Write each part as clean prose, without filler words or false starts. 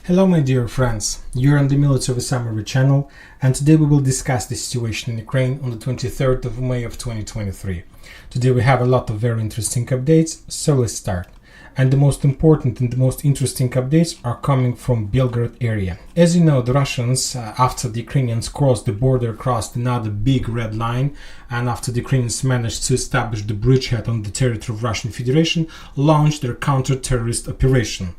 Hello my dear friends, you're on the Military Summary channel, and today we will discuss the situation in Ukraine on the 23rd of May of 2023. Today we have a lot of very interesting updates, so let's start. And the most important and the most interesting updates are coming from Belgorod area. As you know, the Russians, after the Ukrainians crossed the border, crossed another big red line, and after the Ukrainians managed to establish the bridgehead on the territory of Russian Federation, launched their counter-terrorist operation.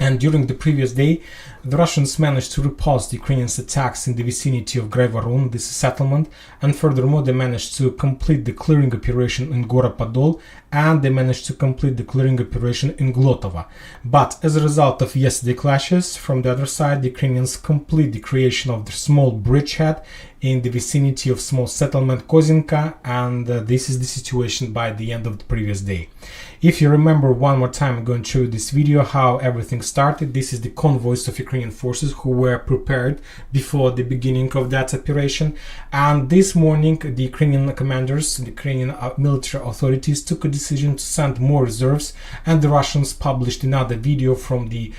And during the previous day, the Russians managed to repulse the Ukrainians' attacks in the vicinity of Graivorun, this settlement, and furthermore they managed to complete the clearing operation in Goropodol, and they managed to complete the clearing operation in Glotova. But as a result of yesterday's clashes, from the other side, the Ukrainians complete the creation of the small bridgehead in the vicinity of small settlement Kozinka, and this is the situation by the end of the previous day. If you remember, one more time I'm going to show you this video how everything started. This is the convoys of Ukrainian forces who were prepared before the beginning of that operation, and this morning the Ukrainian commanders, the Ukrainian military authorities took a decision to send more reserves, and the Russians published another video from the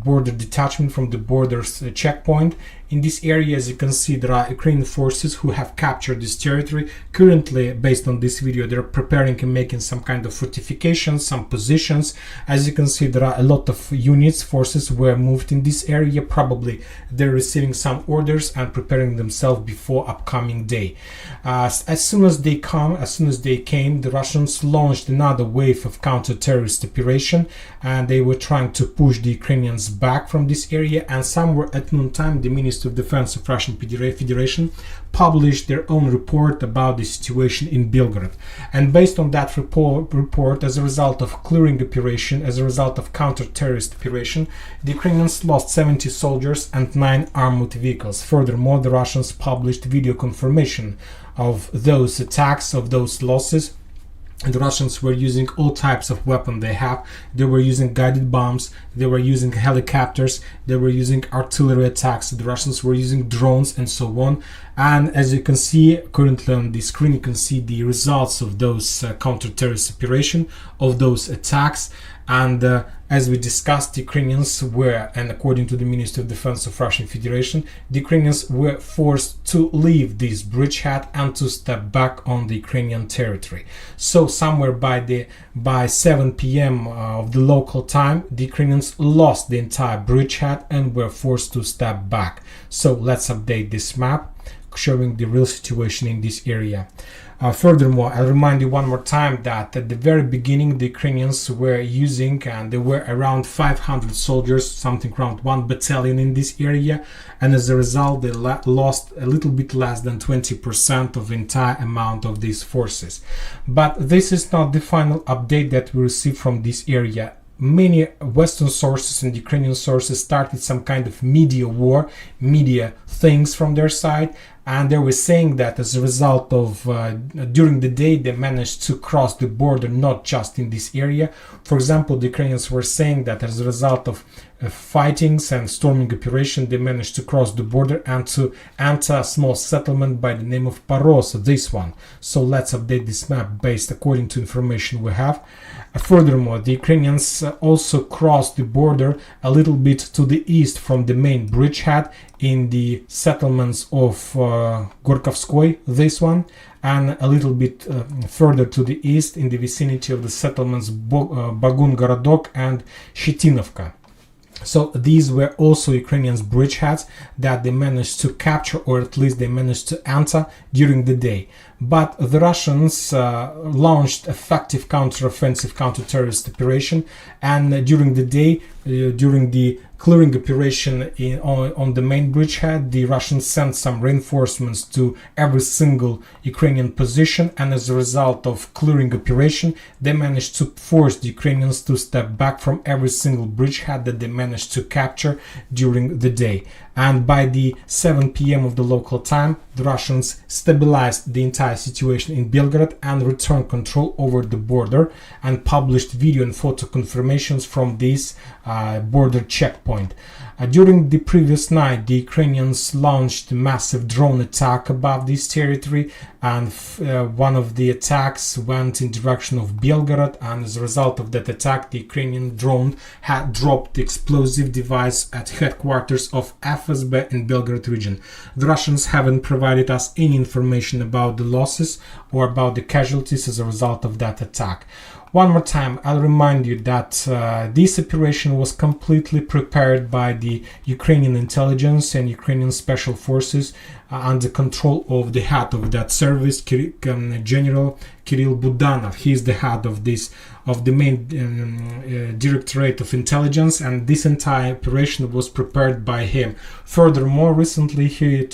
border detachment, from the borders checkpoint. In this area, as you can see, there are Ukrainian forces who have captured this territory. Currently, based on this video, they're preparing and making some kind of fortifications, some positions. As you can see, there are a lot of units, forces were moved in this area. Probably they're receiving some orders and preparing themselves before upcoming day. As soon as they came, the Russians launched another wave of counter-terrorist operation, and they were trying to push the Ukrainians back from this area. And somewhere at noontime, the Minister of Defense of Russian Federation published their own report about the situation in Belgorod. And based on that report, as a result of clearing operation, as a result of counter-terrorist operation, the Ukrainians lost 70 soldiers and 9 armored vehicles. Furthermore, the Russians published video confirmation of those attacks, of those losses. And the Russians were using all types of weapons they have. They were using guided bombs, they were using helicopters, they were using artillery attacks, the Russians were using drones and so on. And as you can see currently on the screen, you can see the results of those counter-terrorist operation, of those attacks. And as we discussed, the Ukrainians were, and according to the Ministry of Defense of Russian Federation, the Ukrainians were forced to leave this bridgehead and to step back on the Ukrainian territory. So somewhere by 7 p.m. Of the local time, the Ukrainians lost the entire bridgehead and were forced to step back. So let's update this map, showing the real situation in this area. Furthermore, I'll remind you one more time that at the very beginning the Ukrainians were using, and there were around 500 soldiers, something around 1 battalion in this area, and as a result they lost a little bit less than 20% of the entire amount of these forces. But this is not the final update that we received from this area. Many Western sources and Ukrainian sources started some kind of media war, media things from their side, and they were saying that as a result of during the day they managed to cross the border, not just in this area. For example, the Ukrainians were saying that as a result of fightings and storming operation, they managed to cross the border and to enter a small settlement by the name of Paroso, this one. So let's update this map based according to information we have. Furthermore, the Ukrainians also crossed the border a little bit to the east from the main bridgehead in the settlements of Gorkovskoy, this one, and a little bit further to the east in the vicinity of the settlements Bagun Gorodok and Shetinovka. So these were also Ukrainians' bridgeheads that they managed to capture, or at least they managed to enter during the day. But the Russians launched effective counter-offensive, counter-terrorist operation, and during the day, during the clearing operation on the main bridgehead, the Russians sent some reinforcements to every single Ukrainian position, and as a result of clearing operation, they managed to force the Ukrainians to step back from every single bridgehead that they managed to capture during the day. And by the 7 p.m. of the local time, the Russians stabilized the entire situation in Belgorod and returned control over the border, and published video and photo confirmations from this border checkpoint. During the previous night, the Ukrainians launched a massive drone attack above this territory, and one of the attacks went in direction of Belgorod, and as a result of that attack, the Ukrainian drone had dropped the explosive device at headquarters of FSB in Belgorod region. The Russians haven't provided us any information about the losses or about the casualties as a result of that attack. One more time, I'll remind you that this operation was completely prepared by the Ukrainian intelligence and Ukrainian special forces under control of the head of that service, General Kirill Budanov. He is the head of the main Directorate of Intelligence, and this entire operation was prepared by him. Furthermore, recently he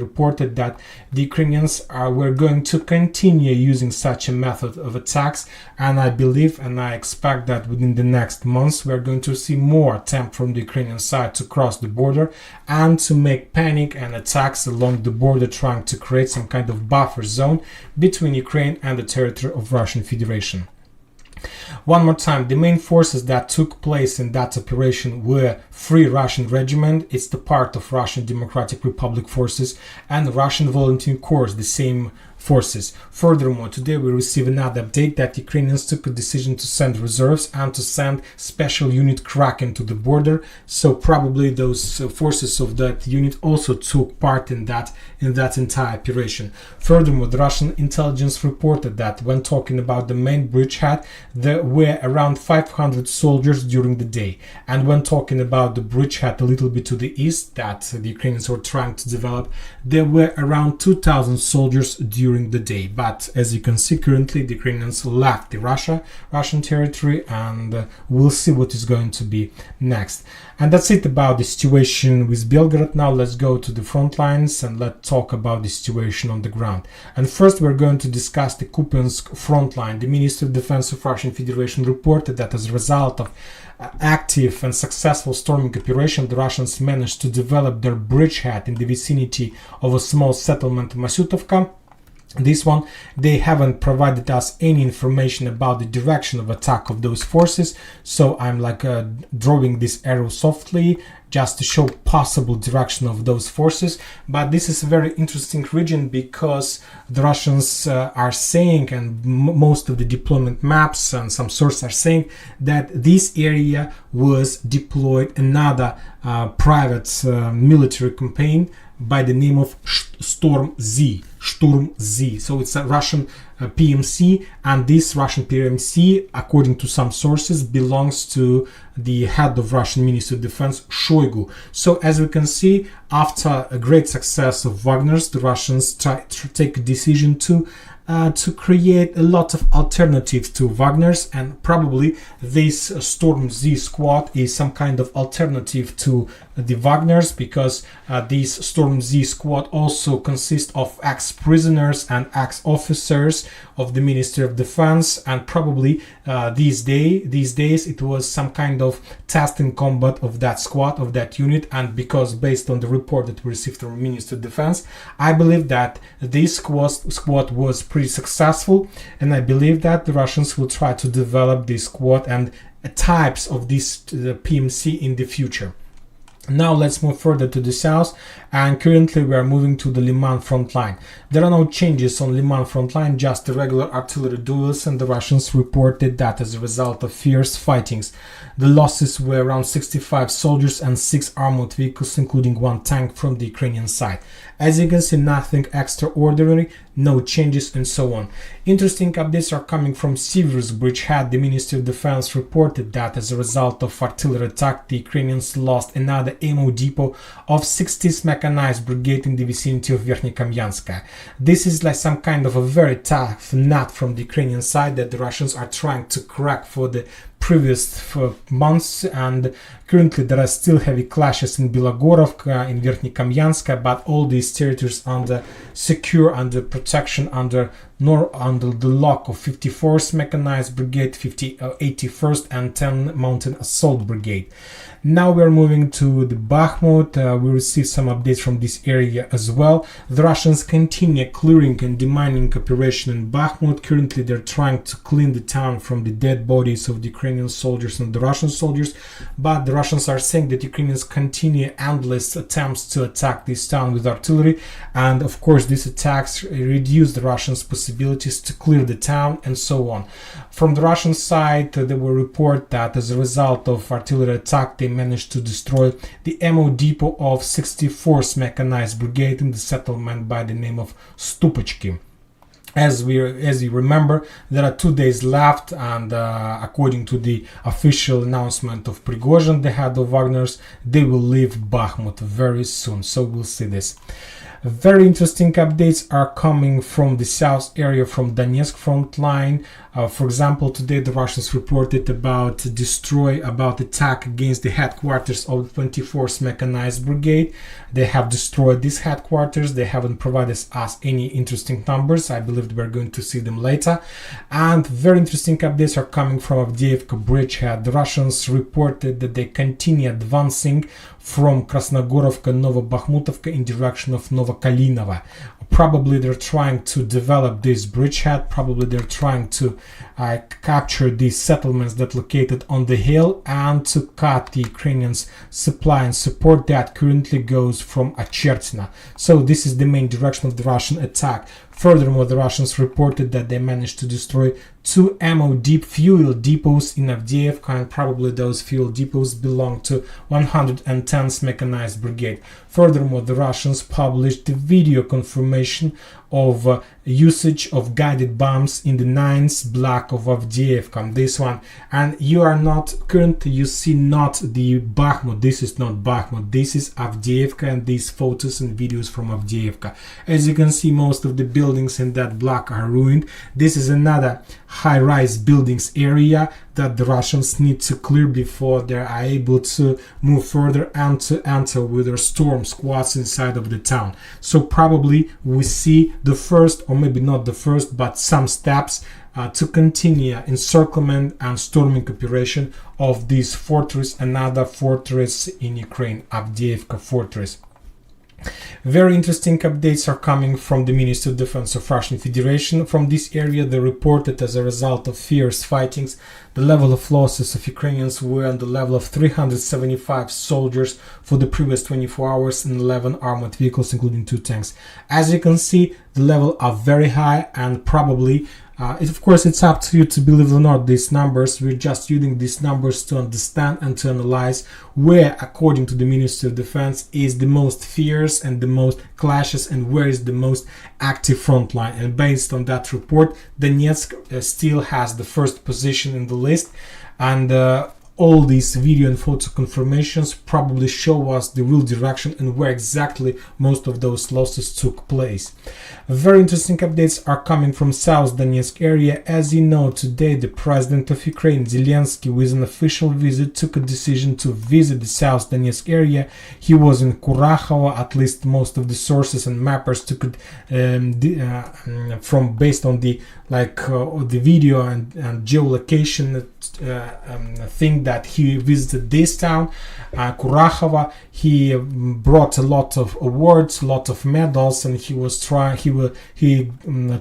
reported that the Ukrainians were going to continue using such a method of attacks, and I believe and I expect that within the next months we're going to see more attempts from the Ukrainian side to cross the border and to make panic and attacks along the border, trying to create some kind of buffer zone between Ukraine and the territory of Russian Federation. One more time, the main forces that took place in that operation were Free Russian Regiment, it's the part of Russian Democratic Republic forces, and Russian Volunteer Corps, the same forces. Furthermore, today we receive another update that Ukrainians took a decision to send reserves and to send special unit Kraken to the border, so probably those forces of that unit also took part in that entire operation. Furthermore, the Russian intelligence reported that when talking about the main bridgehead, there were around 500 soldiers during the day, and when talking about the bridgehead a little bit to the east that the Ukrainians were trying to develop, there were around 2,000 soldiers during the day. But as you can see, currently the Ukrainians left the Russian territory, and we'll see what is going to be next. And that's it about the situation with Belgorod. Now let's go to the front lines and let's talk about the situation on the ground. And first we're going to discuss the Kupiansk front line. The Ministry of Defense of Russian Federation reported that as a result of active and successful storming operation, the Russians managed to develop their bridgehead in the vicinity of a small settlement Masyutovka. This one, they haven't provided us any information about the direction of attack of those forces, so I'm drawing this arrow softly just to show possible direction of those forces. But this is a very interesting region because the Russians are saying, and most of the deployment maps and some sources are saying, that this area was deployed another private military campaign by the name of Storm Z. So it's a Russian PMC, and this Russian PMC, according to some sources, belongs to the head of Russian Ministry of Defense, Shoigu. So as we can see, after a great success of Wagner's, the Russians take a decision to create a lot of alternatives to Wagner's, and probably this Storm Z squad is some kind of alternative to the Wagner's, because this Storm Z squad also consists of ex-prisoners and ex-officers of the Ministry of Defense, and probably these days it was some kind of test in combat of that squad, of that unit. And because based on the report that we received from Ministry of Defense, I believe that this squad was pretty successful, and I believe that the Russians will try to develop this squad and types of this PMC in the future. Now let's move further to the south, and currently we are moving to the Liman front line. There are no changes on Liman front line, just the regular artillery duels, and the Russians reported that as a result of fierce fightings, the losses were around 65 soldiers and 6 armored vehicles, including 1 tank from the Ukrainian side. As you can see, nothing extraordinary, no changes and so on. Interesting updates are coming from Siversk bridgehead. The Ministry of Defense reported that as a result of artillery attack, the Ukrainians lost another ammo depot of 60th Mechanized Brigade in the vicinity of Verkhnyokamyanska. This is like some kind of a very tough nut from the Ukrainian side that the Russians are trying to crack for the previous months, and currently there are still heavy clashes in Bilogorovka, in Verkhnyokamyanska, but all these territories under secure, under protection, under the lock of 54th Mechanized Brigade, 81st and 10 Mountain Assault Brigade. Now we are moving to the Bakhmut. We received some updates from this area as well. The Russians continue clearing and demining operation in Bakhmut. Currently they're trying to clean the town from the dead bodies of the Ukrainian Ukrainian soldiers and the Russian soldiers, but the Russians are saying that Ukrainians continue endless attempts to attack this town with artillery, and of course these attacks reduce the Russians' possibilities to clear the town and so on. From the Russian side, they will report that as a result of artillery attack, they managed to destroy the ammo depot of 64th Mechanized Brigade in the settlement by the name of Stupachki. As you remember, there are 2 days left, and according to the official announcement of Prigozhin, the head of Wagner's, they will leave Bakhmut very soon, so we'll see this. Very interesting updates are coming from the south area, from Donetsk front line. For example, today the Russians reported about attack against the headquarters of the 24th Mechanized Brigade. They have destroyed these headquarters. They haven't provided us any interesting numbers. I believe we're going to see them later. And very interesting updates are coming from Avdiivka bridgehead. The Russians reported that they continue advancing from Krasnogorovka, Novobakhmutovka in direction of Novokalinovo. Probably they're trying to develop this bridgehead. Probably they're trying to capture these settlements that located on the hill and to cut the Ukrainians' supply and support that currently goes from Achertina. So this is the main direction of the Russian attack. Furthermore, the Russians reported that they managed to destroy 2 fuel depots in Avdiivka, and probably those fuel depots belong to 110th Mechanized Brigade. Furthermore, the Russians published the video confirmation of usage of guided bombs in the 9th block of Avdiivka, this one. And you see not the Bakhmut. This is not Bakhmut, this is Avdiivka, and these photos and videos from Avdiivka. As you can see, most of the buildings in that block are ruined. This is another high-rise buildings area that the Russians need to clear before they are able to move further and to enter with their storm squads inside of the town. So probably we see the first, or maybe not the first, but some steps to continue encirclement and storming operation of this fortress, another fortress in Ukraine, Avdiivka fortress. Very interesting updates are coming from the Ministry of Defense of Russian Federation. From this area, they reported as a result of fierce fightings, the level of losses of Ukrainians were on the level of 375 soldiers for the previous 24 hours and 11 armored vehicles, including 2 tanks. As you can see, the level are very high, and probably of course, it's up to you to believe or not these numbers. We're just using these numbers to understand and to analyze where, according to the Ministry of Defense, is the most fierce and the most clashes, and where is the most active front line. And based on that report, Donetsk still has the first position in the list, and all these video and photo confirmations probably show us the real direction and where exactly most of those losses took place. Very interesting updates are coming from South Donetsk area. As you know, today the President of Ukraine, Zelensky, with an official visit, took a decision to visit the South Donetsk area. He was in Kurachovo. At least most of the sources and mappers took it from based on the the video and geolocation thing that he visited this town, Kurachovo. He brought a lot of awards, a lot of medals, and he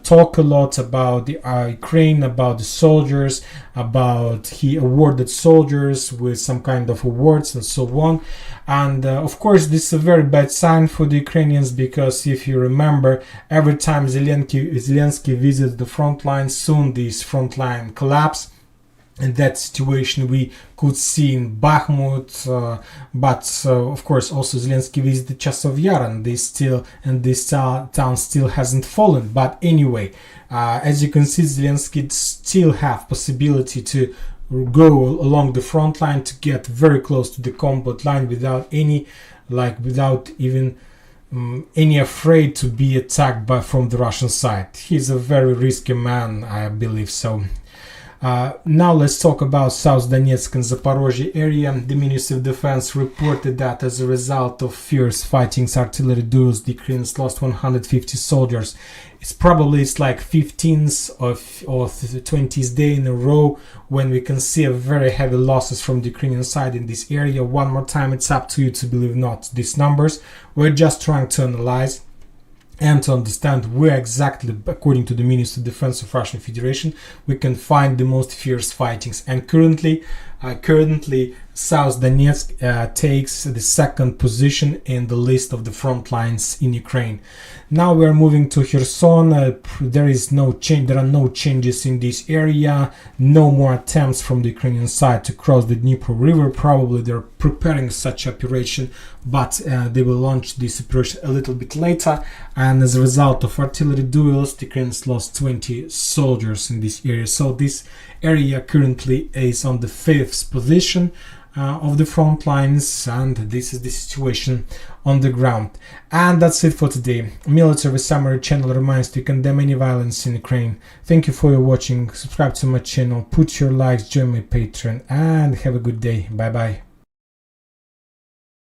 talked a lot about the Ukraine, about the soldiers, he awarded soldiers with some kind of awards and so on. And of course, this is a very bad sign for the Ukrainians, because if you remember, every time Zelensky visits the front line, soon this front line collapse. In that situation we could see in Bakhmut, but of course also Zelensky visited Chasov Yar, and this town still hasn't fallen. But anyway, as you can see, Zelensky still have possibility to go along the front line to get very close to the combat line without even any afraid to be attacked from the Russian side. He's a very risky man, I believe so. Now let's talk about South Donetsk and Zaporozhye area. The Ministry of Defense reported that as a result of fierce fightings, artillery duels, the Ukrainians lost 150 soldiers. It's like 15th or 20th day in a row when we can see a very heavy losses from the Ukrainian side in this area. One more time, it's up to you to believe not these numbers. We're just trying to analyze. and to understand where exactly, according to the Ministry of Defense of Russian Federation, we can find the most fierce fightings. And currently South Donetsk takes the second position in the list of the front lines in Ukraine. Now we are moving to Kherson. There are no changes in this area. No more attempts from the Ukrainian side to cross the Dnipro River. Probably they're preparing such operation, but they will launch this operation a little bit later. And as a result of artillery duels, the Ukrainians lost 20 soldiers in this area. So this area currently is on the 5th position of the front lines, and this is the situation on the ground. And that's it for today. Military Summary channel reminds to condemn any violence in Ukraine. Thank you for your watching. Subscribe to my channel, put your likes, join my Patreon, and have a good day. Bye bye.